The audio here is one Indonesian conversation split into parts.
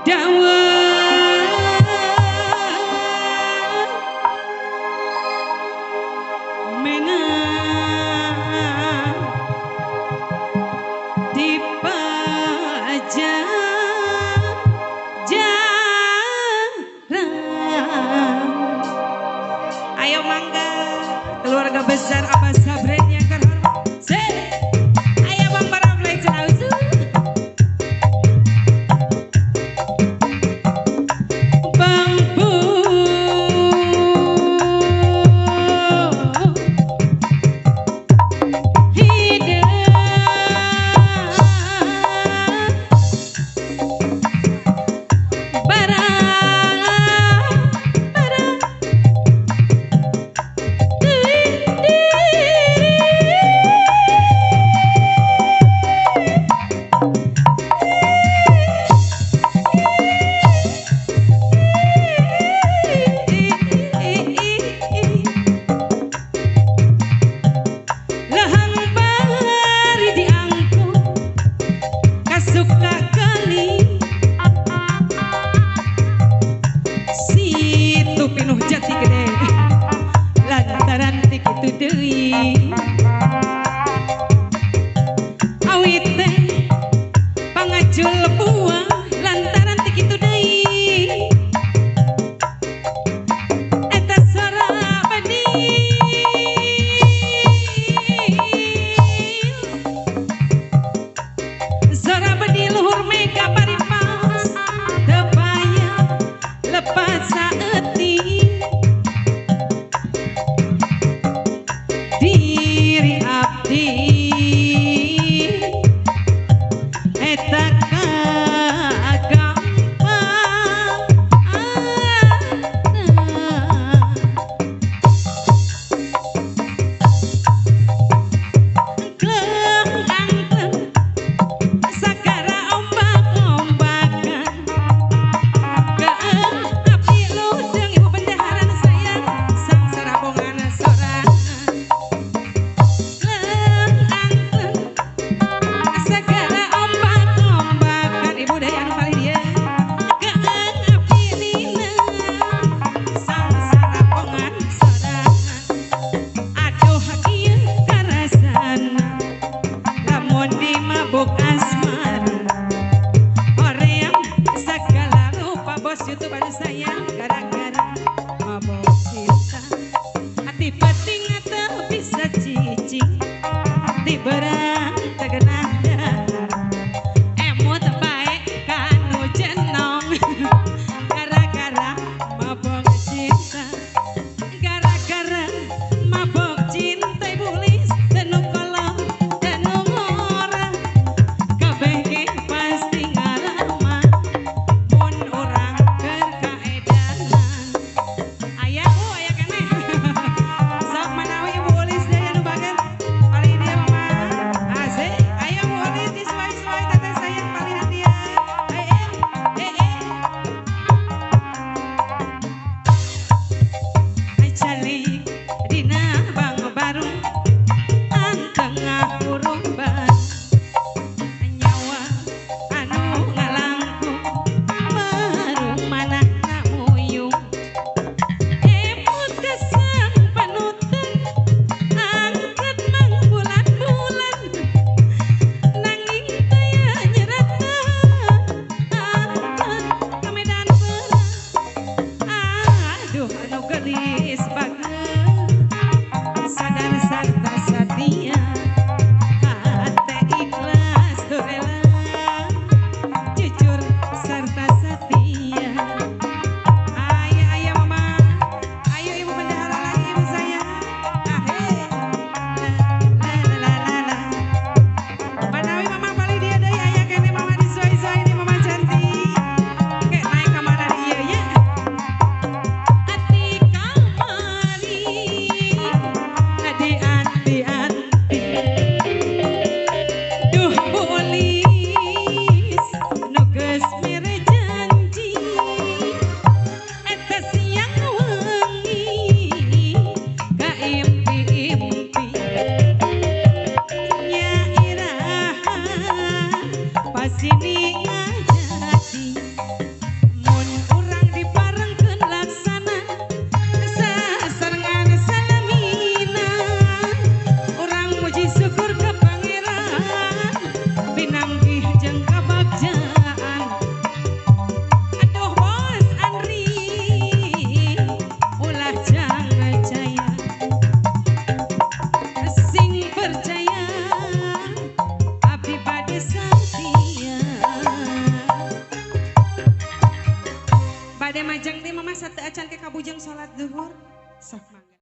Ayo mangga keluarga besar Abah Sabren yang terhormat. Ayo Bang Baraflay Cenausu. Bambu awit teh pangajul buah lantaran tik itu deui eta sora badil luhur mega paripas teu payah lepas saeutik diri abdi eta gampang kleng sagara ombak-ombakan keeng abdi ludeng ibu bendaharan sayang sang sarabongan sorangan YouTube ada sayang gara-gara mabok cinta hati peting atau bisa cicing hati berang tergenang emot baik kanu jenong gara-gara mabok cinta gara-gara mabok cinta ibulis tenu kolong tenu ngorang kabeh ge pasti ngarama mun urang sini ngajadi sate acan ke kabujeng salat zuhur. Sok mangga.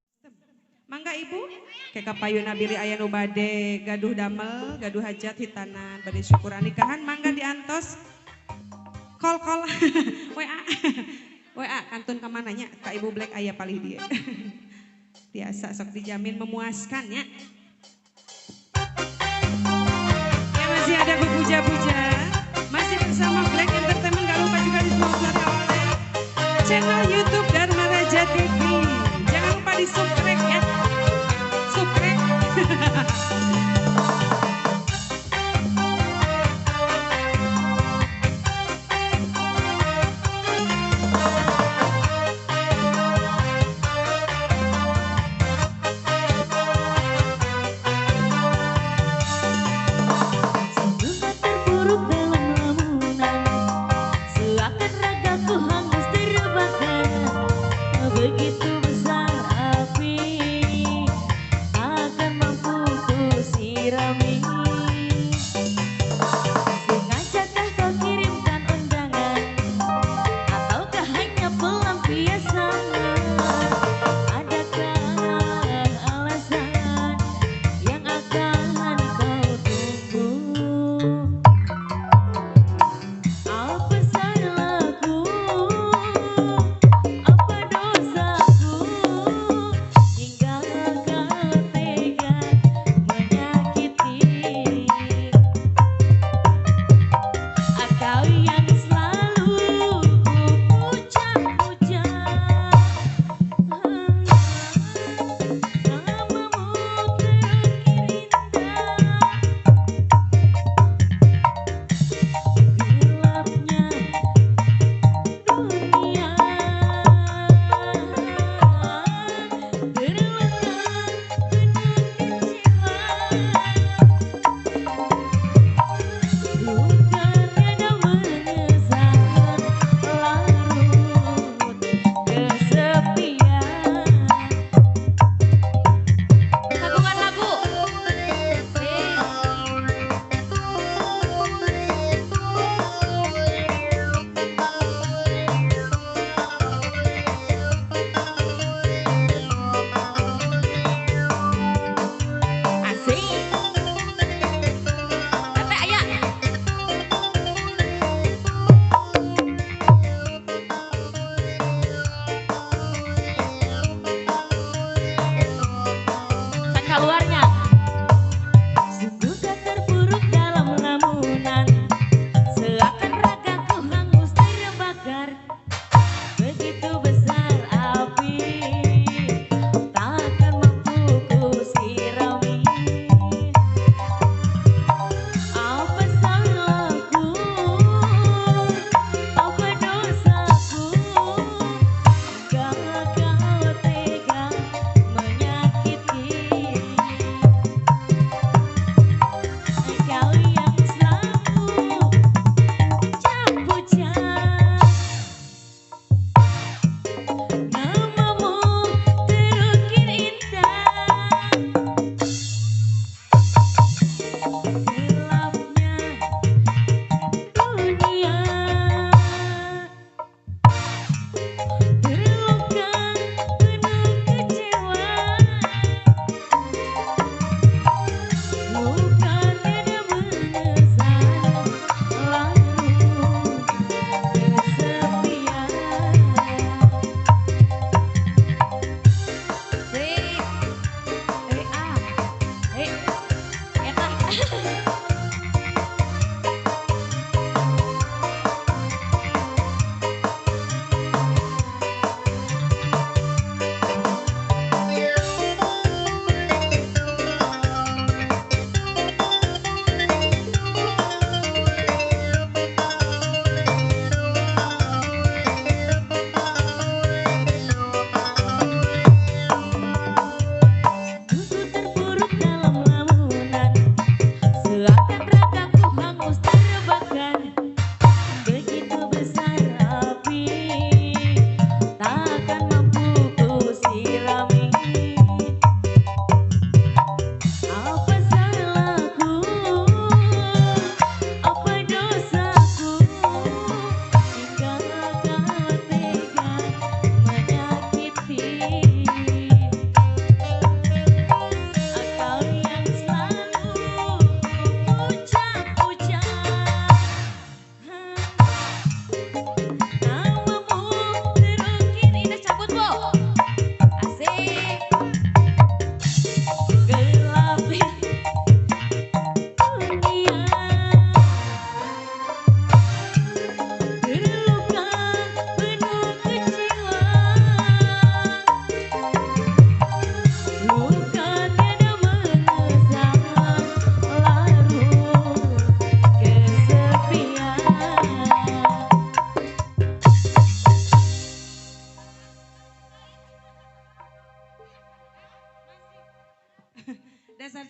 Mangga Ibu, ke kapayuna bili aya nu bade gaduh damel, gaduh hajat hitanan, bade syukuran nikahan mangga diantos. Kol WA. WA kantun ka mananya ka Ibu Black aya palih dia. Biasa sok dijamin memuaskan ya. Ya masih ada bepuja-puja. Masih bersama Black Entertainment, gak lupa juga di sponsori oleh channel YouTube Dharma Raja TV. Jangan lupa di subscribe ya. Subscribe. Begitu besar api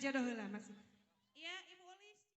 jodoh heula masih.